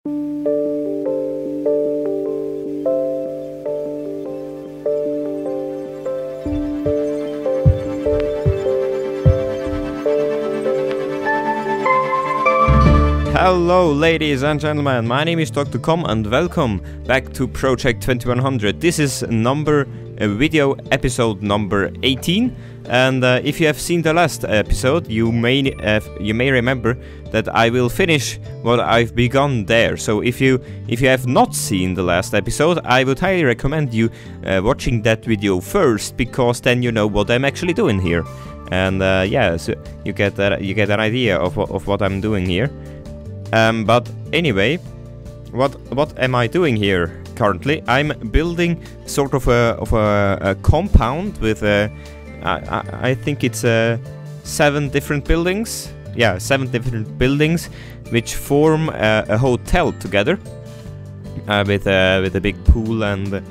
Hello ladies and gentlemen, my name is Dr. Com and welcome back to Project 2100. This is video episode number 18, and if you have seen the last episode, you may remember that I will finish what I've begun there. So if you have not seen the last episode, I would highly recommend you watching that video first, because then you know what I'm actually doing here, and yeah, so you get an idea of what I'm doing here. But anyway, what am I doing here currently? I'm building sort of a compound with I think it's 7 different buildings. Yeah, 7 different buildings which form a hotel together, with a big pool and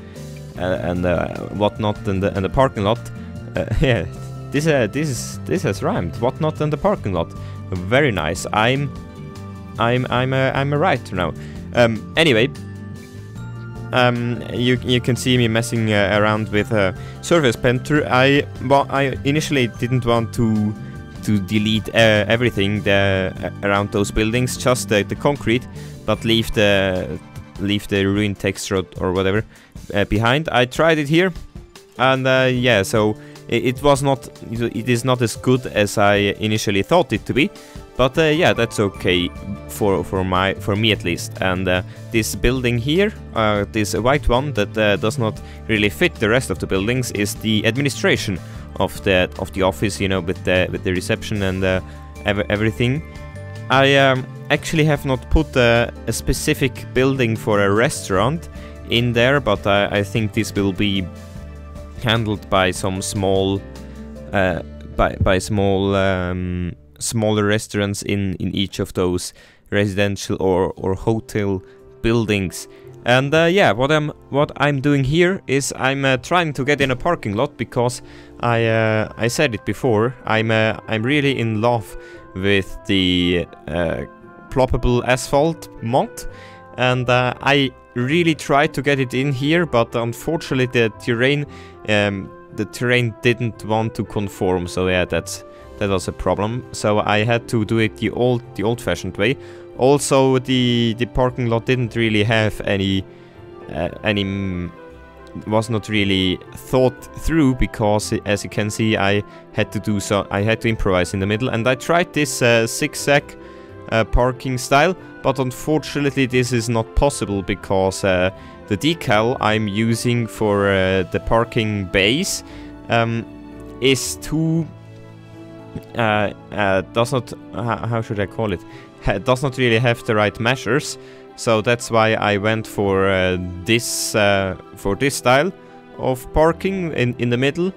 whatnot, and the parking lot. Yeah, this has rhymed. Whatnot and the parking lot. Very nice. I'm a writer now. Anyway, you can see me messing around with Surface Painter. I initially didn't want to delete everything around those buildings, just the concrete, but leave the ruined texture or whatever behind. I tried it here, and yeah, so it is not as good as I initially thought it to be. But yeah, that's okay for me at least. And this building here, this white one that does not really fit the rest of the buildings, is the administration of the office, you know, with the reception and everything. I actually have not put a specific building for a restaurant in there, but I think this will be handled by some small smaller restaurants in each of those residential or hotel buildings. And yeah, what I'm doing here is I'm trying to get in a parking lot, because I said it before, I'm really in love with the ploppable asphalt mod, and I really tried to get it in here, but unfortunately the terrain didn't want to conform. So yeah, that was a problem. So I had to do it the old-fashioned way. Also, the parking lot didn't really have any was not really thought through, because as you can see, I had to improvise in the middle, and I tried this zigzag parking style, but unfortunately this is not possible, because the decal I'm using for the parking base is too does not, how should I call it, does not really have the right measures. So that's why I went for this style of parking in the middle.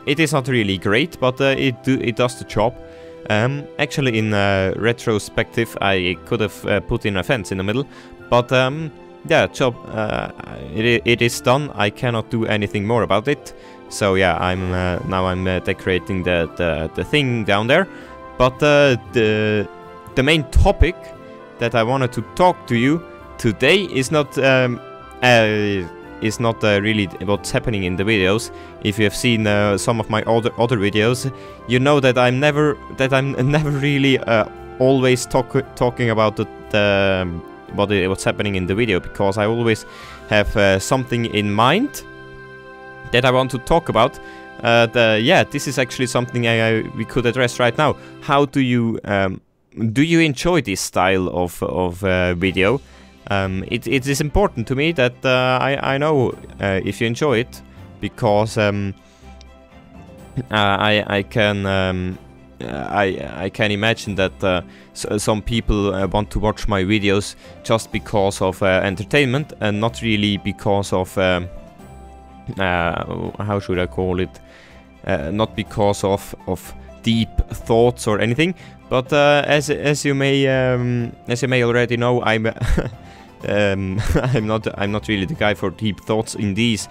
It is not really great, but it does the job. Actually, in retrospective, I could have put in a fence in the middle, but yeah, job. It is done. I cannot do anything more about it. So yeah, I'm decorating the thing down there. But the main topic that I wanted to talk to you today is not really what's happening in the videos. If you have seen some of my other videos, you know that I'm never really always talking about what's happening in the video, because I always have something in mind that I want to talk about. Yeah, this is actually something we could address right now. How do you enjoy this style of video? It is important to me that I know if you enjoy it, because I can imagine that some people want to watch my videos just because of entertainment, and not really because of how should I call it? Not because of deep thoughts or anything, but as you may already know, I'm I'm not really the guy for deep thoughts in these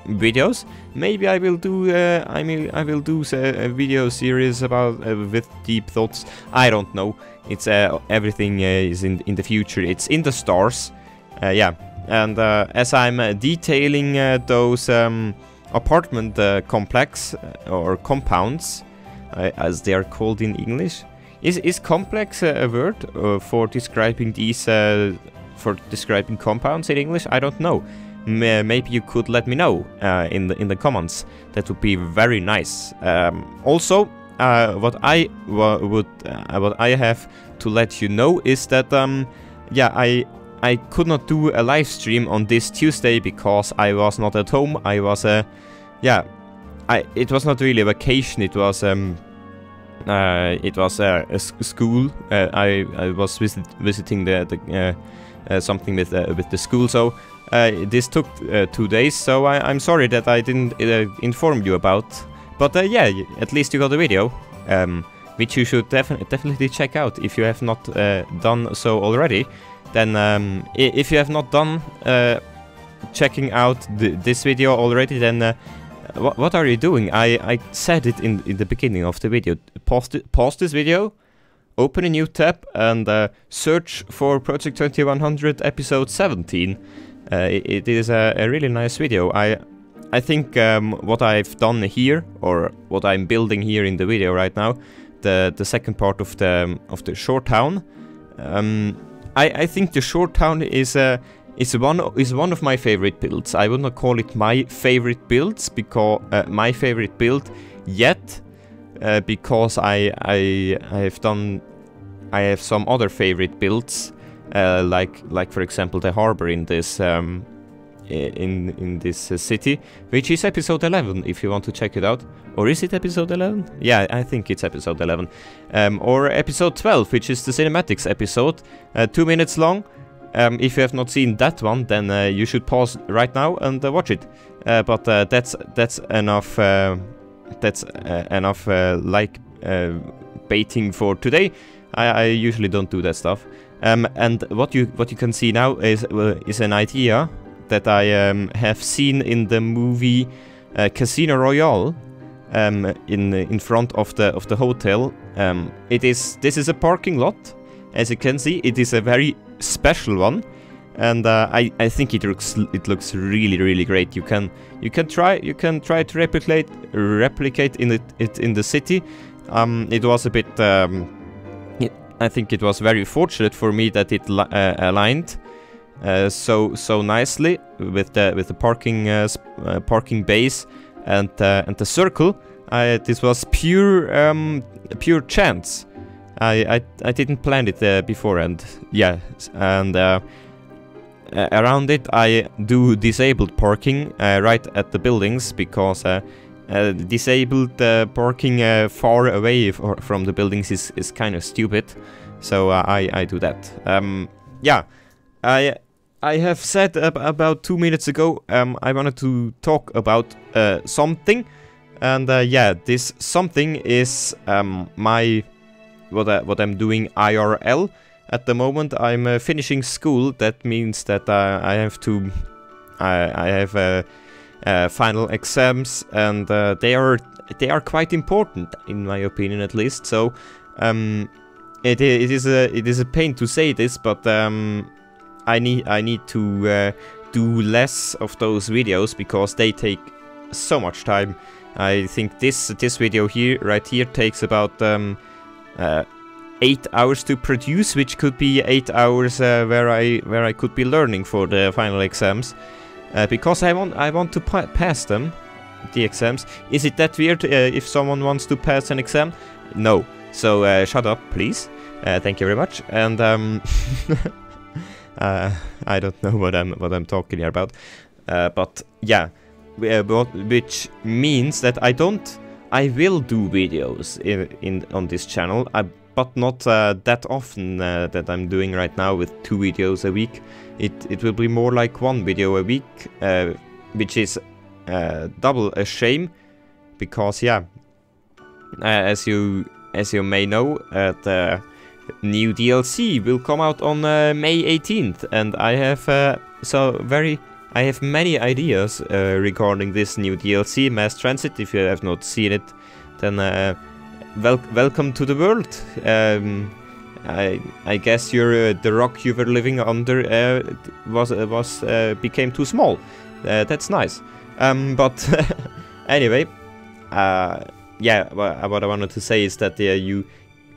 videos. Maybe I will do I will do a video series about with deep thoughts. I don't know. It's everything is in the future. It's in the stars. Yeah, and as I'm detailing those apartment complex or compounds, as they are called in English. Is complex a word for describing these compounds in English? I don't know. Maybe you could let me know in the comments. That would be very nice. Also, what I have to let you know is that yeah, I could not do a live stream on this Tuesday because I was not at home. I was yeah, it was not really a vacation. It was a school. I was visiting the something with the school. So this took 2 days. So I'm sorry that I didn't inform you about. But yeah, at least you got a video, which you should definitely check out if you have not done so already. Then if you have not done checking out this video already, then what are you doing? I said it in the beginning of the video. Pause this video, open a new tab, and search for Project 2100 episode 17. It is a really nice video. I think what I've done here, or what I'm building here in the video right now, the second part of the shore town. I think the shore town is one of my favorite builds. I would not call it my favorite builds because my favorite build yet, because I have some other favorite builds, like for example the harbor in this in this city, which is episode 11 if you want to check it out. Or is it episode 11? Yeah, I think it's episode 11. Or episode 12, which is the cinematics episode, 2 minutes long. If you have not seen that one, then you should pause right now and watch it. But that's enough. That's enough like baiting for today. I usually don't do that stuff. And what you can see now is an idea that I have seen in the movie Casino Royale. In front of the hotel. This is a parking lot. As you can see, it is a very special one, and I think it looks really great. You can try to replicate it in the city. It was a bit. I think it was very fortunate for me that it aligned so nicely with the parking base. And the circle, this was pure chance. I didn't plan it before, and yeah, and around it I do disabled parking right at the buildings, because disabled parking far away from the buildings is kind of stupid. So I do that. Yeah, I have said about 2 minutes ago I wanted to talk about something, and yeah, this something is what I'm doing IRL at the moment. I'm finishing school. That means that I have final exams, and they are quite important in my opinion, at least. So it is a pain to say this, but I need to do less of those videos because they take so much time. I think this video right here takes about 8 hours to produce, which could be 8 hours where I could be learning for the final exams, because I want to pass them, the exams. Is it that weird if someone wants to pass an exam? No. So shut up, please. Thank you very much. And I don't know what I'm talking here about, but yeah, which means that I will do videos on this channel, but not that often that I'm doing right now with 2 videos a week. It will be more like 1 video a week, which is double a shame, because yeah, as you may know, the new DLC will come out on May 18th, and I have I have many ideas regarding this new DLC, Mass Transit. If you have not seen it, then welcome to the world. I guess the rock you were living under became too small. That's nice. But anyway, yeah. What I wanted to say is that you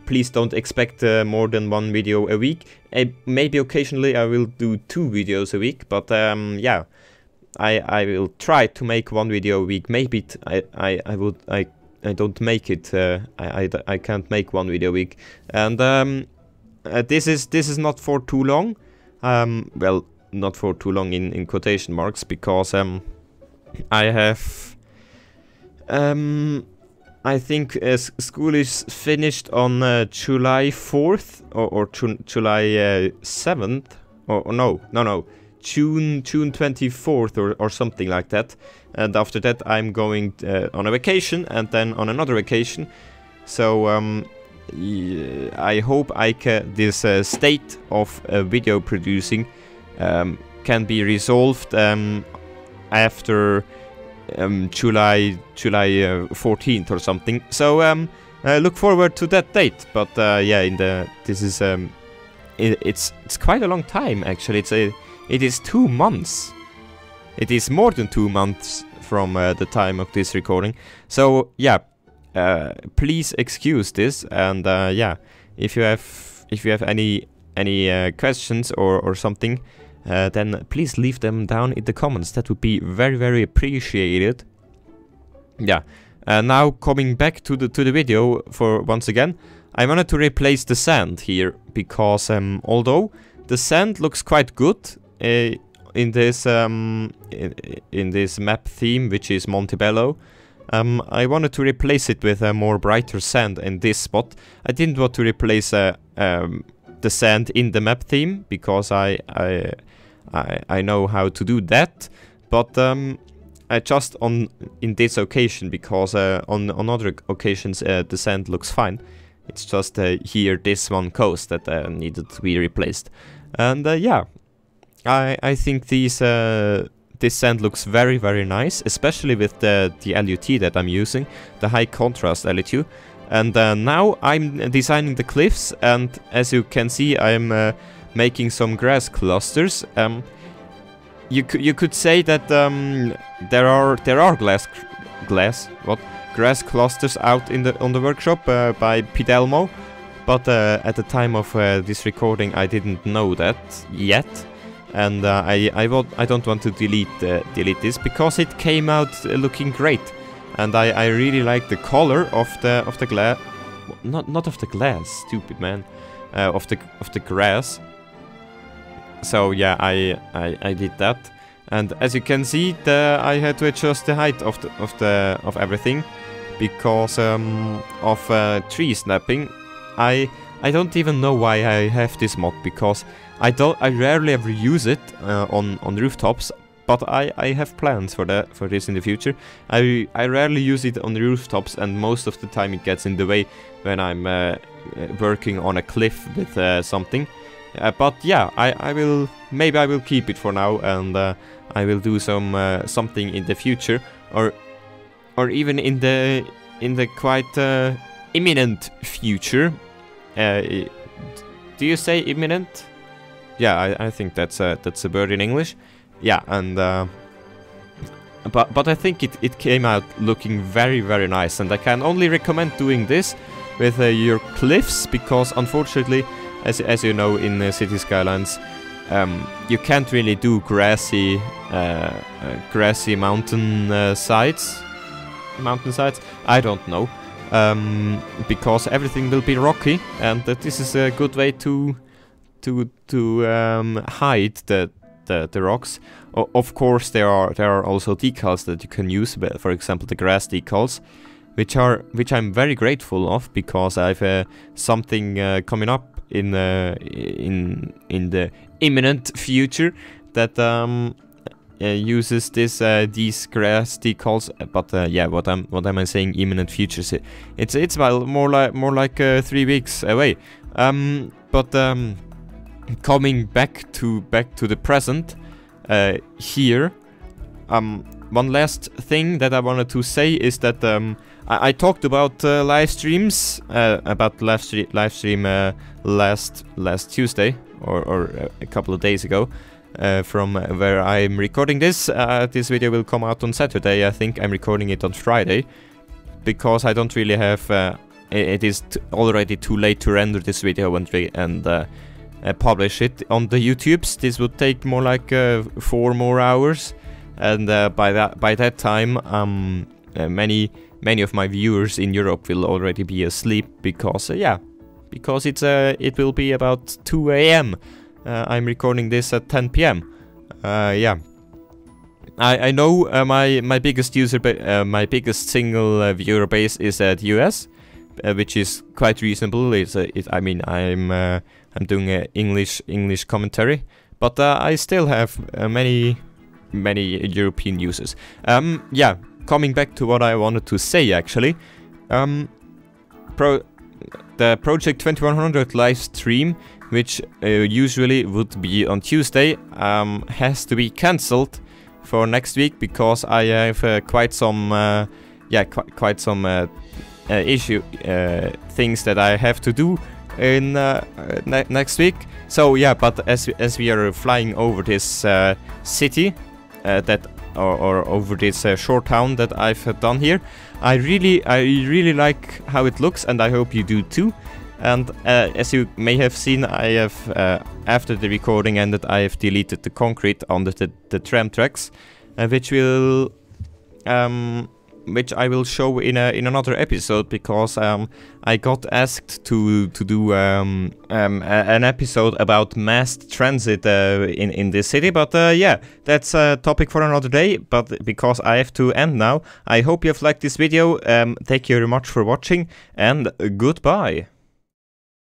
please don't expect more than one video a week. Maybe occasionally I will do 2 videos a week, but yeah, I will try to make 1 video a week. Maybe I don't make it. I can't make 1 video a week, and this is not for too long. Well, not for too long in quotation marks, because I have I think school is finished on July 4th or July 7th, or no, June 24th or something like that. And after that I'm going on a vacation, and then on another vacation. So I hope this state of video producing can be resolved after July 14th or something. So look forward to that date. But yeah, it's quite a long time actually. It is 2 months. It is more than 2 months from the time of this recording. So yeah, please excuse this, and yeah, if you have any questions or something, then please leave them down in the comments. That would be very, very appreciated. Yeah. Now coming back to the video for once again, I wanted to replace the sand here, because although the sand looks quite good in this map theme, which is Montebello, I wanted to replace it with a more brighter sand in this spot. I didn't want to replace the sand in the map theme, because I know how to do that, but just in this occasion, because on other occasions the sand looks fine. It's just here this one coast that needed to be replaced, and yeah, I think this sand looks very, very nice, especially with the LUT that I'm using, the high contrast LUT. And now I'm designing the cliffs, and as you can see, I'm making some grass clusters. You could say that there are grass clusters out on the workshop by Pidelmo, but at the time of this recording I didn't know that yet, and I don't want to delete this, because it came out looking great, and I really like the color of the glass, not of the glass, stupid man, of the grass. So yeah, I did that, and as you can see, I had to adjust the height of everything because of tree snapping. I don't even know why I have this mod, because I rarely ever use it on rooftops, but I have plans for this in the future. I rarely use it on the rooftops, and most of the time it gets in the way when I'm working on a cliff with something. But yeah, maybe I will keep it for now, and I will do something in the future, or even in the quite imminent future. Do you say imminent? Yeah, I think that's a word in English. Yeah, and but I think it came out looking very, very nice, and I can only recommend doing this with your cliffs, because unfortunately, as you know, in City Skylines, you can't really do grassy mountain sides. I don't know, because everything will be rocky, and this is a good way to hide the rocks. Of course, there are also decals that you can use, for example the grass decals, which I'm very grateful of, because I've something coming up in the imminent future that uses these grass decals. But yeah, what am I saying? Imminent future? It's well more like 3 weeks away. But coming back to the present, here. One last thing that I wanted to say is that I talked about live streams, about live stream last Tuesday or a couple of days ago. From where I'm recording this. This video will come out on Saturday. I think I'm recording it on Friday, because I don't really have... it is already too late to render this video and publish it on the YouTubes. This would take more like 4 more hours, and by that time many of my viewers in Europe will already be asleep, because because it will be about 2 AM. I'm recording this at 10 PM. Yeah, I know my biggest my biggest single viewer base is at US, which is quite reasonable. I mean, I'm doing English commentary, but I still have many European users. Yeah, coming back to what I wanted to say actually, the Project 2100 live stream, which usually would be on Tuesday, has to be cancelled for next week, because I have quite some things that I have to do in next week. So yeah, but as we are flying over this city or over this short town that I've done here, I really like how it looks, and I hope you do too. And as you may have seen, I have after the recording ended, I have deleted the concrete under the tram tracks, which I will show in another episode, because I got asked to do an episode about mass transit in this city. But yeah, that's a topic for another day. But because I have to end now, I hope you have liked this video. Thank you very much for watching, and goodbye.